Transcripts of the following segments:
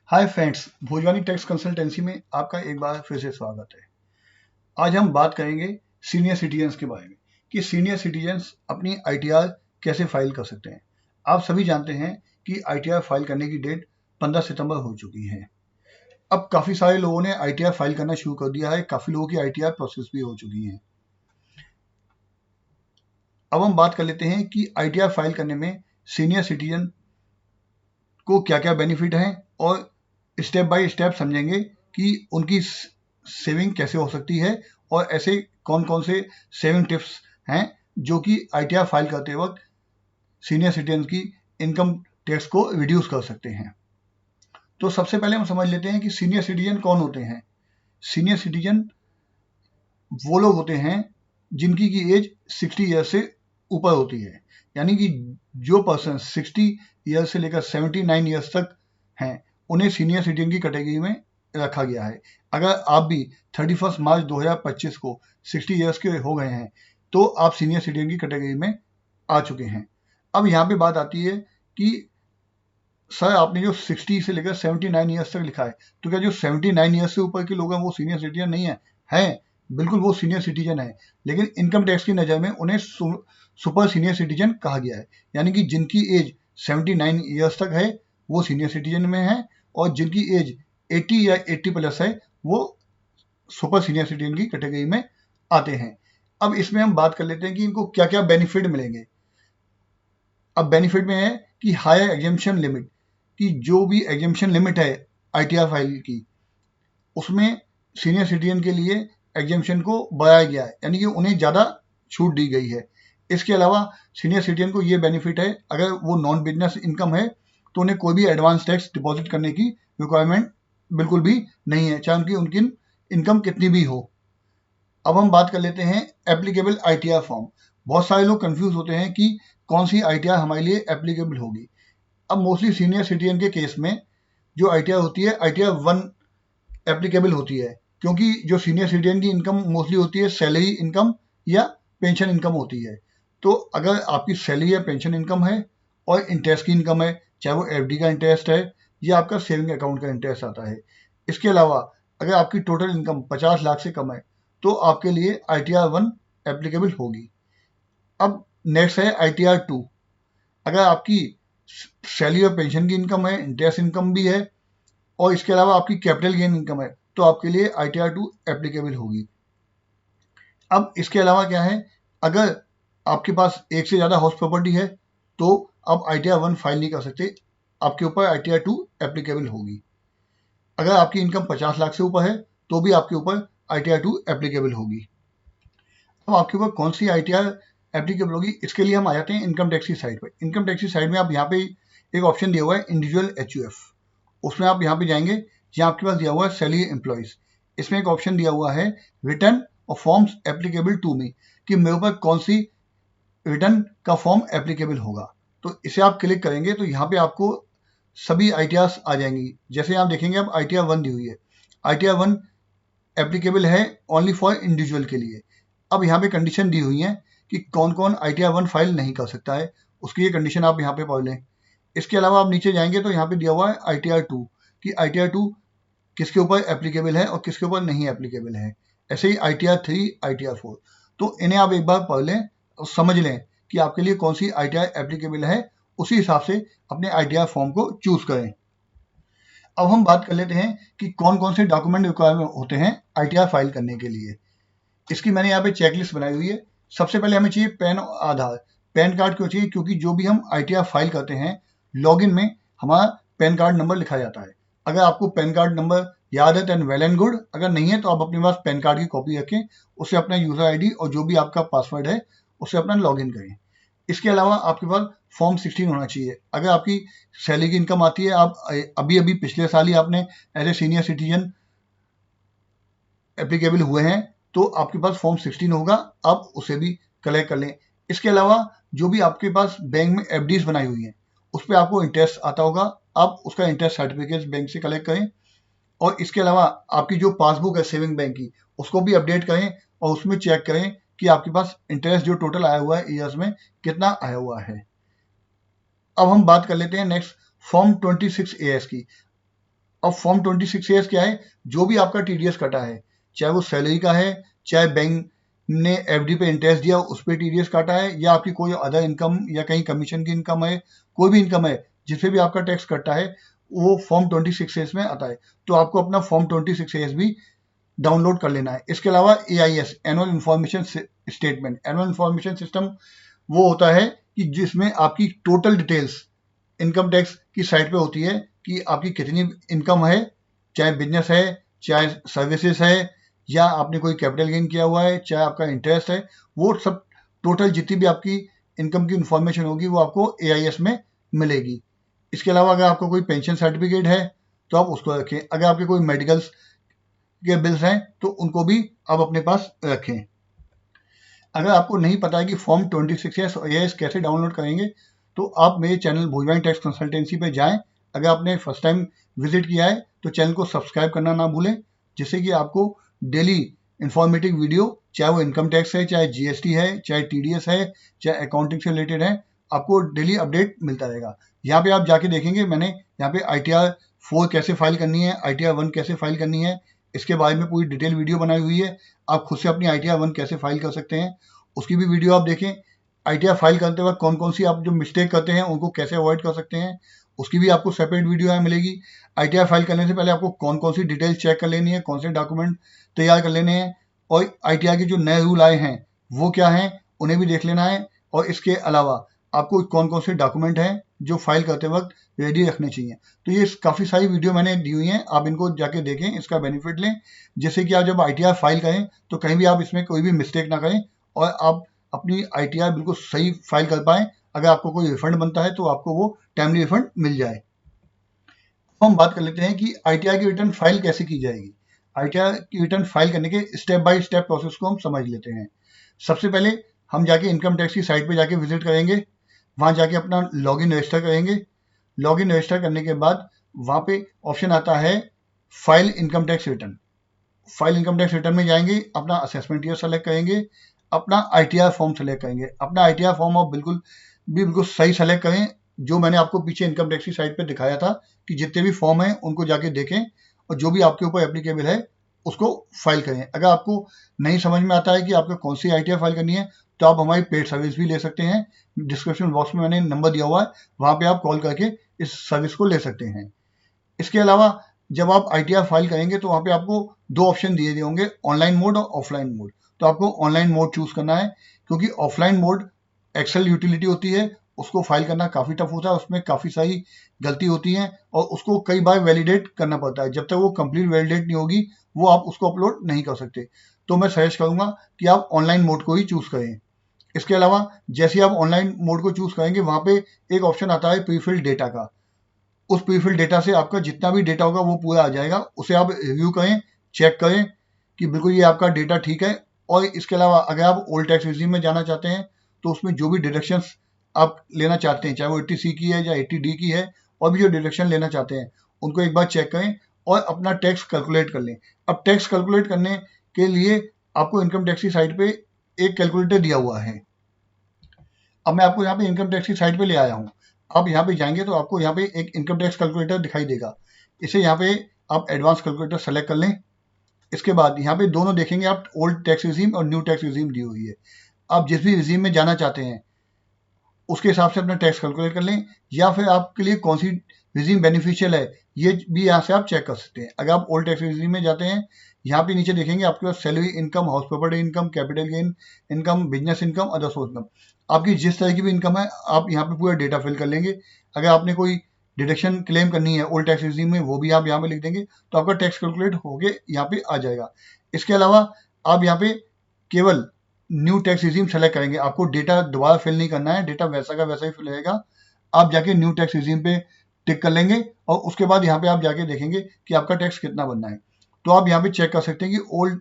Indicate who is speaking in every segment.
Speaker 1: Hi friends, Bhojwani tax consultancy में आपका एक बार फिर से स्वागत है। आज हम बात करेंगे सीनियर सिटीजन्स के बारे में कि सीनियर सिटीजन्स अपनी आईटीआर कैसे फाइल कर सकते हैं। आप सभी जानते हैं कि आईटीआर फाइल करने की डेट 15 सितंबर हो चुकी है। अब काफ़ी सारे लोगों ने आईटीआर फाइल करना शुरू कर दिया है, काफ़ी लोगों की आईटीआर प्रोसेस भी हो चुकी है। अब हम बात कर लेते हैं कि आईटीआर फाइल करने में सीनियर सिटीजन को क्या क्या बेनिफिट हैं और स्टेप बाय स्टेप समझेंगे कि उनकी सेविंग कैसे हो सकती है और ऐसे कौन कौन से सेविंग टिप्स हैं जो कि आईटीआर फाइल करते वक्त सीनियर सिटीजन की इनकम टैक्स को रिड्यूस कर सकते हैं। तो सबसे पहले हम समझ लेते हैं कि सीनियर सिटीजन कौन होते हैं। सीनियर सिटीजन वो लोग होते हैं जिनकी की एज 60 ईयर से ऊपर होती है, यानी कि जो पर्सन 60 ईयर से लेकर 79 ईयर्स तक हैं उन्हें सीनियर सिटीजन की कैटेगरी में रखा गया है। अगर आप भी 31 मार्च 2025 को 60 ईयर्स के हो गए हैं तो आप सीनियर सिटीजन की कैटेगरी में आ चुके हैं। अब यहाँ पे बात आती है कि सर आपने जो 60 से लेकर 79 ईयर्स तक लिखा है, तो क्या जो 79 ईयर्स से ऊपर के लोग हैं वो सीनियर सिटीजन नहीं है? है, बिल्कुल वो सीनियर सिटीजन है, लेकिन इनकम टैक्स की नज़र में उन्हें सुपर सीनियर सिटीजन कहा गया है। यानी कि जिनकी एज 79 ईयर्स तक है वो सीनियर सिटीजन में है और जिनकी एज 80 या 80 प्लस है वो सुपर सीनियर सिटीजन की कैटेगरी में आते हैं। अब इसमें हम बात कर लेते हैं कि इनको क्या क्या बेनिफिट मिलेंगे। अब बेनिफिट में है कि हायर एग्जेम्पशन लिमिट, कि जो भी एग्जेम्पशन लिमिट है आईटीआर फाइल की उसमें सीनियर सिटीजन के लिए एग्जेम्पशन को बढ़ाया गया है, यानी कि उन्हें ज़्यादा छूट दी गई है। इसके अलावा सीनियर सिटीजन को ये बेनिफिट है, अगर वो नॉन बिजनेस इनकम है तो उन्हें कोई भी एडवांस टैक्स डिपॉजिट करने की रिक्वायरमेंट बिल्कुल भी नहीं है, चाहे उनकी इनकम कितनी भी हो। अब हम बात कर लेते हैं एप्लीकेबल आईटीआर फॉर्म। बहुत सारे लोग कंफ्यूज होते हैं कि कौन सी आईटीआर हमारे लिए एप्लीकेबल होगी। अब मोस्टली सीनियर सिटीजन के केस में जो आईटीआर होती है आईटीआर 1 एप्लीकेबल होती है, क्योंकि जो सीनियर सिटीजन की इनकम मोस्टली होती है सैलरी इनकम या पेंशन इनकम होती है। तो अगर आपकी सैलरी या पेंशन इनकम है और इंटरेस्ट की इनकम है, चाहे वो एफडी का इंटरेस्ट है या आपका सेविंग अकाउंट का इंटरेस्ट आता है, इसके अलावा अगर आपकी टोटल इनकम 50 लाख से कम है तो आपके लिए आईटीआर 1 एप्लीकेबल होगी। अब नेक्स्ट है आईटीआर 2। अगर आपकी सैलरी और पेंशन की इनकम है, इंटरेस्ट इनकम भी है और इसके अलावा आपकी कैपिटल गेन इनकम है तो आपके लिए आईटीआर 2 एप्लीकेबल होगी। अब इसके अलावा क्या है, अगर आपके पास एक से ज़्यादा हाउस प्रॉपर्टी है तो आप आईटीआर 1 फाइल नहीं कर सकते, आपके ऊपर आईटीआर 2 एप्लीकेबल होगी। अगर आपकी इनकम 50 लाख से ऊपर है तो भी आपके ऊपर आईटीआर 2 एप्लीकेबल होगी। अब आपके ऊपर कौन सी आईटीआर एप्लीकेबल होगी, इसके लिए हम आ जाते हैं इनकम टैक्स की साइड पर। इनकम टैक्स की साइड में आप यहाँ पे एक ऑप्शन दिया हुआ है इंडिविजुअल एचयूएफ, उसमें आप यहाँ पे जाएंगे, यहाँ आपके पास दिया हुआ है सैलरी एम्प्लॉयज। इसमें एक ऑप्शन दिया हुआ है रिटर्न और फॉर्म्स एप्लीकेबल टू मी, कि मेरे ऊपर कौन सी रिटर्न का फॉर्म एप्लीकेबल होगा। तो इसे आप क्लिक करेंगे तो यहाँ पे आपको सभी आईटीआर आ जाएंगी। जैसे आप देखेंगे अब आईटीआर 1 दी हुई है, आईटीआर 1 एप्लीकेबल है ओनली फॉर इंडिविजुअल के लिए। अब यहाँ पे कंडीशन दी हुई है कि कौन कौन आईटीआर 1 फाइल नहीं कर सकता है, उसकी ये कंडीशन आप यहाँ पे पढ़ लें। इसके अलावा आप नीचे जाएंगे तो यहाँ पे दिया हुआ है आईटीआर 2, कि आईटीआर 2 किसके ऊपर एप्लीकेबल है और किसके ऊपर नहीं एप्लीकेबल है। ऐसे ही आईटीआर 3, आईटीआर 4, तो इन्हें आप एक बार पढ़ लें और समझ लें कि आपके लिए कौन सी आईटीआर एप्लीकेबल है, उसी हिसाब से अपने आईटीआर फॉर्म को चूज करें। अब हम बात कर लेते हैं कि कौन कौन से डॉक्यूमेंट रिक्वायरमेंट होते हैं आईटीआर फाइल करने के लिए। इसकी मैंने यहाँ पे चेकलिस्ट बनाई हुई है। सबसे पहले हमें चाहिए पैन और आधार। पैन कार्ड क्यों चाहिए? क्योंकि जो भी हम आईटीआर फाइल करते हैं लॉगिन में हमारा पैन कार्ड नंबर लिखा जाता है। अगर आपको पैन कार्ड नंबर याद है देन वेल एंड गुड, अगर नहीं है तो आप अपने पास पैन कार्ड की कॉपी रखें, उससे अपना यूजर आईडी और जो भी आपका पासवर्ड है उससे अपना लॉगिन करें। इसके अलावा आपके पास फॉर्म 16 होना चाहिए। अगर आपकी सैलरी की इनकम आती है, आप अभी अभी पिछले साल ही आपने as a senior citizen applicable हुए हैं तो आपके पास फॉर्म 16 होगा, आप उसे भी कलेक्ट कर लें। इसके अलावा जो भी आपके पास बैंक में एफडीज बनाई हुई हैं उस पर आपको इंटरेस्ट आता होगा, आप उसका इंटरेस्ट सर्टिफिकेट बैंक से कलेक्ट करें। और इसके अलावा आपकी जो पासबुक है सेविंग बैंक की उसको भी अपडेट करें और उसमें चेक करें कि आपके पास इंटरेस्ट जो टोटल आया हुआ है ईयर्स में कितना आया हुआ है। अब हम बात कर लेते हैं नेक्स्ट फॉर्म 26AS की। अब फॉर्म 26A क्या है, जो भी आपका टीडीएस कटा है, चाहे वो सैलरी का है, चाहे बैंक ने एफडी पे इंटरेस्ट दिया उस पर टीडीएस काटा है, या आपकी कोई अदर इनकम या कहीं कमीशन की इनकम है, कोई भी इनकम है जिससे भी आपका टैक्स कटता है, वो फॉर्म 26A में आता है। तो आपको अपना फॉर्म 26A भी डाउनलोड कर लेना है। इसके अलावा AIS annual information statement, annual information system वो होता है कि जिसमें आपकी टोटल डिटेल्स इनकम टैक्स की साइट पे होती है कि आपकी कितनी इनकम है, चाहे बिजनेस है, चाहे सर्विसेज है, या आपने कोई कैपिटल गेन किया हुआ है, चाहे आपका इंटरेस्ट है, वो सब टोटल जितनी भी आपकी इनकम की इंफॉर्मेशन होगी वो आपको AIS में मिलेगी। इसके अलावा अगर आपका कोई पेंशन सर्टिफिकेट है तो आप उसको रखें, अगर आपके कोई मेडिकल्स के बिल्स हैं तो उनको भी आप अपने पास रखें। अगर आपको नहीं पता है कि फॉर्म 26A और AIS कैसे डाउनलोड करेंगे तो आप मेरे चैनल भोजवाइन टैक्स कंसल्टेंसी पे जाएं। अगर आपने फर्स्ट टाइम विजिट किया है तो चैनल को सब्सक्राइब करना ना भूलें, जिससे कि आपको डेली इंफॉर्मेटिव वीडियो, चाहे वो इनकम टैक्स है, चाहे GST है, चाहे TDS है, चाहे अकाउंटिंग से रिलेटेड है, आपको डेली अपडेट मिलता रहेगा। यहाँ पे आप जाके देखेंगे मैंने यहाँ पे ITR 4 कैसे फाइल करनी है, ITR 1 कैसे फाइल करनी है, इसके बारे में पूरी डिटेल वीडियो बनाई हुई है। आप खुद से अपनी ITR 1 कैसे फाइल कर सकते हैं उसकी भी वीडियो आप देखें। ITR फाइल करते वक्त कौन कौन सी आप जो मिस्टेक करते हैं उनको कैसे अवॉइड कर सकते हैं उसकी भी आपको सेपरेट वीडियो यहाँ मिलेगी। ITR फाइल करने से पहले आपको कौन कौन सी डिटेल चेक कर लेनी है, कौन से डॉक्यूमेंट तैयार कर लेने हैं, और ITR के जो नए रूल आए हैं वो क्या हैं उन्हें भी देख लेना है। और इसके अलावा आपको कौन कौन से डॉक्यूमेंट हैं जो फाइल करते वक्त रेडी रखने चाहिए। तो ये काफ़ी सारी वीडियो मैंने दी हुई हैं, आप इनको जाके देखें, इसका बेनिफिट लें, जिससे कि आप जब ITR फाइल करें तो कहीं भी आप इसमें कोई भी मिस्टेक ना करें और आप अपनी ITR बिल्कुल सही फाइल कर पाएँ। अगर आपको कोई रिफंड बनता है तो आपको वो टाइमली रिफंड मिल जाए। तो हम बात कर लेते हैं कि ITR की रिटर्न फाइल कैसे की जाएगी। ITR की रिटर्न फाइल करने के स्टेप बाय स्टेप प्रोसेस को हम समझ लेते हैं। सबसे पहले हम जाके इनकम टैक्स की साइट पे जाके विजिट करेंगे, वहाँ जाके अपना लॉगिन रजिस्टर करेंगे। लॉगिन रजिस्टर करने के बाद वहाँ पे ऑप्शन आता है file income tax return. File income tax return में जाएंगे, अपना असेसमेंट ईयर सेलेक्ट करेंगे, अपना ITR फॉर्म सेलेक्ट करेंगे। अपना ITR फॉर्म आप बिल्कुल सही सेलेक्ट करें, जो मैंने आपको पीछे इनकम टैक्स की साइट पे दिखाया था कि जितने भी फॉर्म हैं उनको जाके देखें और जो भी आपके ऊपर एप्लीकेबल है उसको फाइल करें। अगर आपको नहीं समझ में आता है कि आपको कौन सी ITR फाइल करनी है तो आप हमारी पेड सर्विस भी ले सकते हैं। डिस्क्रिप्शन बॉक्स में मैंने नंबर दिया हुआ है, वहाँ पे आप कॉल करके इस सर्विस को ले सकते हैं। इसके अलावा जब आप ITR फाइल करेंगे तो वहाँ पे आपको दो ऑप्शन दिए होंगे, ऑनलाइन मोड और ऑफलाइन मोड। तो आपको ऑनलाइन मोड चूज करना है, क्योंकि ऑफलाइन मोड एक्सेल यूटिलिटी होती है, उसको फाइल करना काफ़ी टफ होता है, उसमें काफ़ी सारी गलती होती है और उसको कई बार वैलिडेट करना पड़ता है। जब तक वो कंप्लीट वैलिडेट नहीं होगी वो आप उसको अपलोड नहीं कर सकते। तो मैं सजेस्ट करूँगा कि आप ऑनलाइन मोड को ही चूज़ करें। इसके अलावा जैसे आप ऑनलाइन मोड को चूज़ करेंगे वहाँ पे एक ऑप्शन आता है प्रीफिल्ड डेटा का। उस प्रीफिल्ड डेटा से आपका जितना भी डेटा होगा वो पूरा आ जाएगा, उसे आप रिव्यू करें, चेक करें कि बिल्कुल ये आपका डेटा ठीक है। और इसके अलावा अगर आप ओल्ड टैक्स रिजीम में जाना चाहते हैं तो उसमें जो भी डिडक्शंस आप लेना चाहते हैं, चाहे वो 80C की है या 80D की है, और भी जो डिडक्शन लेना चाहते हैं उनको एक बार चेक करें और अपना टैक्स कैलकुलेट कर लें। अब टैक्स कैलकुलेट करने के लिए आपको इनकम टैक्स की साइट पे एक कैलकुलेटर दिया हुआ है। अब मैं आपको यहाँ पे इनकम टैक्स की साइट पे ले आया हूँ। आप यहाँ पे जाएंगे तो आपको यहाँ पे एक इनकम टैक्स कैलकुलेटर दिखाई देगा। इसे यहाँ पे आप एडवांस कैलकुलेटर सेलेक्ट कर लें। इसके बाद यहाँ पे दोनों देखेंगे आप, ओल्ड टैक्स रिजीम और न्यू टैक्स रिजीम दी हुई है। आप जिस भी रिजीम में जाना चाहते हैं उसके हिसाब से अपना टैक्स कैलकुलेट कर लें, या फिर आपके लिए कौन सी रिजीम बेनिफिशियल है ये भी यहाँ से आप चेक कर सकते हैं। अगर आप ओल्ड टैक्स रिजीम में जाते हैं, यहाँ पे नीचे देखेंगे आपके पास salary income, house property income, capital gain income, business income, other source income. आपकी जिस तरह की भी इनकम है आप यहाँ पे पूरा डेटा फिल कर लेंगे। अगर आपने कोई डिडक्शन क्लेम करनी है ओल्ड टैक्स रिजीम में वो भी आप यहाँ पे लिख देंगे तो आपका टैक्स कैलकुलेट होके यहाँ पे आ जाएगा। इसके अलावा आप यहाँ पे केवल न्यू टैक्स रिजीम सेलेक्ट करेंगे, आपको डेटा दोबारा फिल नहीं करना है, डेटा वैसा का वैसा ही फिल रहेगा। आप जाके न्यू टैक्स रिजीम पे टिक कर लेंगे और उसके बाद यहाँ पे आप जाके देखेंगे कि आपका टैक्स कितना बनना है। तो आप यहाँ पे चेक कर सकते हैं कि ओल्ड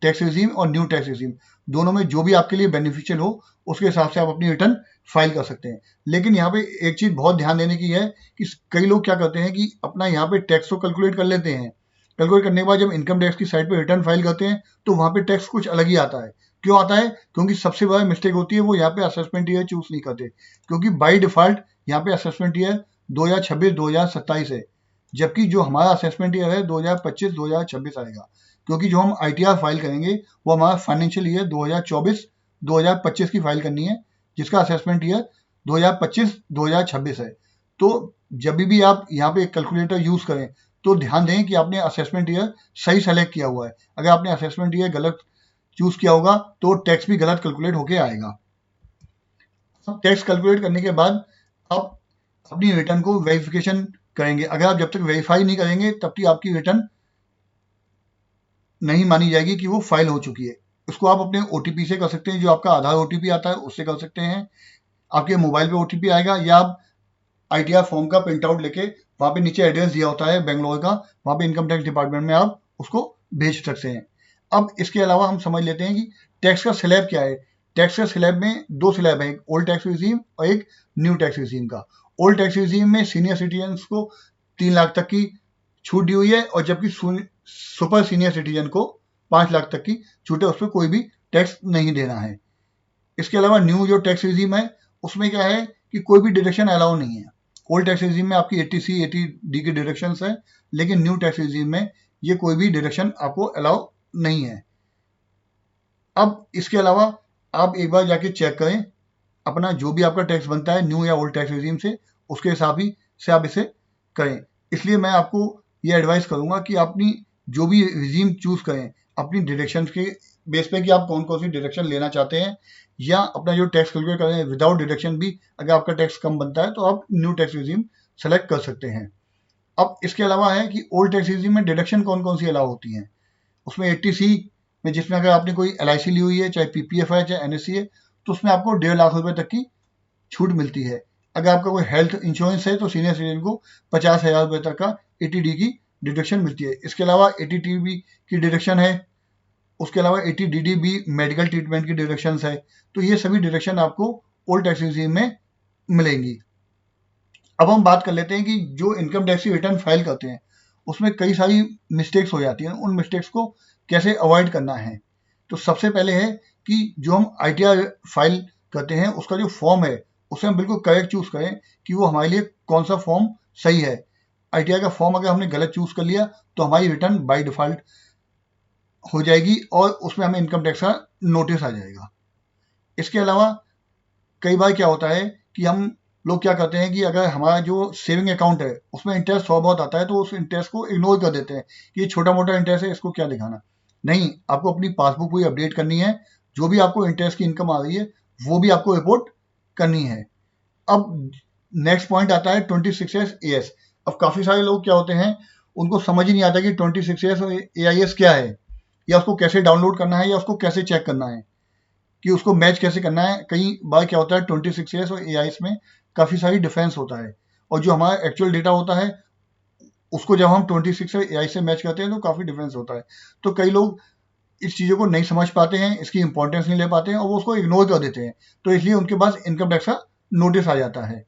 Speaker 1: टैक्स रिजीम और न्यू टैक्स रिजीम दोनों में जो भी आपके लिए बेनिफिशियल हो उसके हिसाब से आप अपनी रिटर्न फाइल कर सकते हैं। लेकिन यहाँ पे एक चीज बहुत ध्यान देने की है कि कई लोग क्या करते हैं कि अपना यहाँ पे टैक्स तो कैलकुलेट कर लेते हैं, कैलकुलेट करने के बाद जब इनकम टैक्स की साइड पे रिटर्न फाइल करते हैं तो वहाँ पे टैक्स कुछ अलग ही आता है। क्यों आता है? क्योंकि सबसे बड़ा मिस्टेक होती है वो यहाँ पे असेसमेंट ईयर चूज नहीं करते, क्योंकि बाई डिफॉल्ट यहाँ पे असेसमेंट ईयर 2026-2027 है। जबकि जो हमारा असेसमेंट ईयर है 2025-2026 आएगा, क्योंकि जो हम ITR फाइल करेंगे वो हमारा फाइनेंशियल ईयर 2024-2025 की फाइल करनी है, जिसका असेसमेंट ईयर 2025-2026 है। तो जब भी आप यहाँ पे कैलकुलेटर यूज करें तो ध्यान दें कि आपने असेसमेंट ईयर सही सेलेक्ट किया हुआ है। अगर आपने असेसमेंट ईयर गलत चूज किया होगा तो टैक्स भी गलत कैलकुलेट होके आएगा। सब टैक्स कैलकुलेट करने के बाद आप अपनी रिटर्न को वेरिफिकेशन करेंगे। अगर आप जब तक वेरीफाई नहीं करेंगे तब तक आपकी रिटर्न नहीं मानी जाएगी कि वो फाइल हो चुकी है। उसको आप अपने OTP से कर सकते हैं, जो आपका आधार OTP आता है उससे कर सकते हैं। आपके मोबाइल पे OTP आएगा, या आप ITR फॉर्म का प्रिंट आउट लेके वहाँ पे नीचे एड्रेस दिया होता है बेंगलोर का, वहाँ पे इनकम टैक्स डिपार्टमेंट में आप उसको भेज सकते हैं। अब इसके अलावा हम समझ लेते हैं कि टैक्स का स्लैब क्या है। टैक्स का स्लैब में दो स्लैब है, एक ओल्ड टैक्स रिजीम और एक न्यू टैक्स रिजीम का। ओल्ड टैक्स रिजीम में सीनियर सिटीजन को 3 लाख तक की छूट दी हुई है, और जबकि सुपर सीनियर सिटीजन को 5 लाख तक की छूट है, उस पर कोई भी टैक्स नहीं देना है। इसके अलावा न्यू जो टैक्स रिजीम है उसमें क्या है कि कोई भी डिडक्शन अलाउ नहीं है। ओल्ड टैक्स रिजीम में आपकी 80C 80D की डिडक्शन है, लेकिन न्यू टैक्स रिजीम में ये कोई भी डिडक्शन आपको अलाउ नहीं है। अब इसके अलावा आप एक बार जाके चेक करें अपना जो भी आपका टैक्स बनता है न्यू या ओल्ड टैक्स रिजीम से, उसके हिसाब ही से आप इसे करें। इसलिए मैं आपको ये एडवाइस करूंगा कि अपनी जो भी रिजीम चूज करें अपनी डिडक्शन के बेस पे कि आप कौन कौन सी डिडक्शन लेना चाहते हैं, या अपना जो टैक्स कैलकुलेट करें विदाउट डिडक्शन भी अगर आपका टैक्स कम बनता है तो आप न्यू टैक्स रिजीम सेलेक्ट कर सकते हैं। अब इसके अलावा है कि ओल्ड टैक्स रिजीम में डिडक्शन कौन कौन सी अलाउ होती हैं। उसमें 80C में, जिसमें अगर आपने कोई LIC ली हुई है, चाहे PPF है चाहे NSC है, तो उसमें आपको 1.5 लाख रुपए तक की छूट मिलती है। अगर आपका कोई हेल्थ इंश्योरेंस है तो सीनियर सिटीजन को 50,000 रुपए तक का 80D की डिडक्शन मिलती है। इसके अलावा 80TB की डिडक्शन है, उसके अलावा 80DD भी मेडिकल ट्रीटमेंट की डिडक्शन है। तो ये सभी डिडक्शन आपको ओल्ड टैक्स रिजीम में मिलेंगी। अब हम बात कर लेते हैं कि जो इनकम टैक्स की रिटर्न फाइल करते हैं उसमें कई सारी मिस्टेक्स हो जाती हैं, उन मिस्टेक्स को कैसे अवॉइड करना है। तो सबसे पहले है कि जो हम ITR फाइल करते हैं उसका जो फॉर्म है उसे हम बिल्कुल करेक्ट चूज करें कि वो हमारे लिए कौन सा फॉर्म सही है। ITR का फॉर्म अगर हमने गलत चूज कर लिया तो हमारी रिटर्न बाय डिफॉल्ट हो जाएगी और उसमें हमें इनकम टैक्स का नोटिस आ जाएगा। इसके अलावा कई बार क्या होता है कि हम लोग क्या करते हैं कि अगर हमारा जो सेविंग अकाउंट है उसमें इंटरेस्ट थोड़ा बहुत आता है तो उस इंटरेस्ट को इग्नोर कर देते हैं कि ये छोटा मोटा इंटरेस्ट है, इसको क्या दिखाना। नहीं, आपको अपनी पासबुक पूरी अपडेट करनी है, जो भी आपको इंटरेस्ट की इनकम आ रही है वो भी आपको रिपोर्ट करनी है। अब नेक्स्ट पॉइंट आता है 26S AS। अब काफी सारे लोग क्या होते हैं उनको समझ ही नहीं आता कि 26S और AIS क्या है, या उसको कैसे डाउनलोड करना है, या उसको कैसे चेक करना है, कि उसको मैच कैसे करना है। कई बार क्या होता है 26S और AIS में काफ़ी सारी डिफरेंस होता है, और जो हमारा एक्चुअल डेटा होता है उसको जब हम 26 और AI से मैच करते हैं तो काफ़ी डिफरेंस होता है। तो कई लोग इस चीज़ों को नहीं समझ पाते हैं, इसकी इंपॉर्टेंस नहीं ले पाते हैं और वो उसको इग्नोर कर देते हैं, तो इसलिए उनके पास इनकम टैक्स का नोटिस आ जाता है।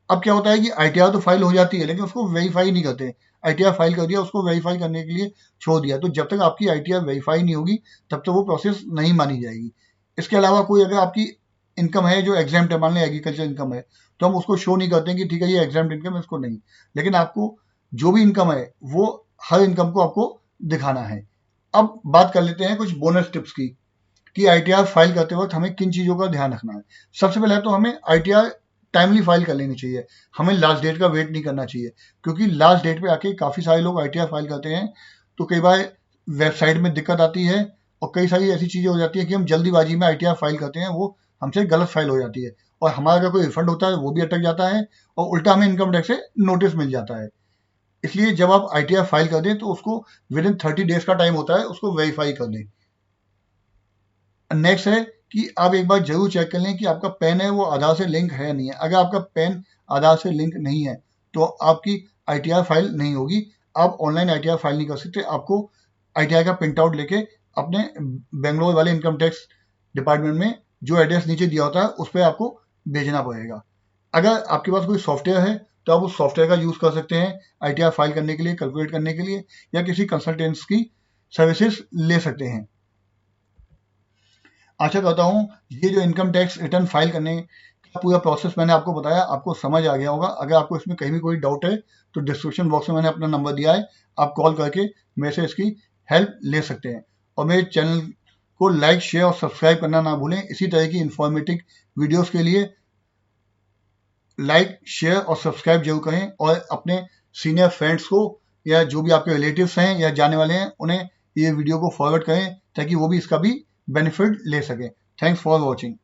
Speaker 1: अब क्या होता है कि ITR तो फाइल हो जाती है लेकिन उसको वेरीफाई नहीं करते। ITR फाइल कर दिया, उसको वेरीफाई करने के लिए छोड़ दिया, तो जब तक आपकी ITR वेरीफाई नहीं होगी तब तक वो प्रोसेस नहीं मानी जाएगी। इसके अलावा कोई अगर आपकी इनकम है जो एग्जाम्प्ट है, मान लें एग्रीकल्चर इनकम है, तो हम उसको शो नहीं करते हैं कि ठीक है ये एग्जाम्प्ट इनकम है, इसको नहीं। लेकिन आपको जो भी इनकम है वो हर इनकम को आपको दिखाना है। अब बात कर लेते हैं कुछ बोनस टिप्स की कि ITR फाइल करते वक्त हमें किन चीज़ों का ध्यान रखना है। सबसे पहले तो हमें ITR टाइमली फाइल कर लेनी चाहिए, हमें लास्ट डेट का वेट नहीं करना चाहिए, क्योंकि लास्ट डेट पे आके काफ़ी सारे लोग ITR फाइल करते हैं तो कई बार वेबसाइट में दिक्कत आती है और कई सारी ऐसी चीज़ें हो जाती है कि हम जल्दीबाजी में ITR फाइल करते हैं, वो हमसे गलत फाइल हो जाती है और हमारा अगर कोई रिफंड होता है वो भी अटक जाता है और उल्टा हमें इनकम टैक्स से नोटिस मिल जाता है। इसलिए जब आप ITR फाइल कर दें तो उसको विद इन 30 डेज का टाइम होता है, उसको वेरीफाई कर दें। नेक्स्ट है कि आप एक बार जरूर चेक कर लें कि आपका पैन है वो आधार से लिंक है या नहीं है। अगर आपका पैन आधार से लिंक नहीं है तो आपकी ITR फाइल नहीं होगी। आप ऑनलाइन ITR फाइल नहीं कर सकते, आपको ITR का प्रिंट आउट लेके अपने बेंगलोर वाले इनकम टैक्स डिपार्टमेंट में जो एड्रेस नीचे दिया होता है उस पर आपको भेजना पड़ेगा। अगर आपके पास कोई सॉफ्टवेयर है तो आप उस सॉफ्टवेयर का यूज कर सकते हैं ITR फाइल करने के लिए, कैलकुलेट करने के लिए, या किसी कंसल्टेंट्स की सर्विसेज ले सकते हैं। आशा करता हूँ ये जो इनकम टैक्स रिटर्न फाइल करने पूरा प्रोसेस मैंने आपको बताया, आपको समझ आ गया होगा। अगर आपको इसमें कहीं भी कोई डाउट है तो डिस्क्रिप्शन बॉक्स में मैंने अपना नंबर दिया है, आप कॉल करके मेरे से इसकी हेल्प ले सकते हैं। और मेरे चैनल को लाइक, शेयर और सब्सक्राइब करना ना भूलें। इसी तरह की इंफॉर्मेटिव वीडियोस के लिए लाइक, शेयर और सब्सक्राइब जरूर करें, और अपने सीनियर फ्रेंड्स को या जो भी आपके रिलेटिव्स हैं या जाने वाले हैं उन्हें ये वीडियो को फॉरवर्ड करें ताकि वो भी इसका भी बेनिफिट ले सकें। Thanks for watching.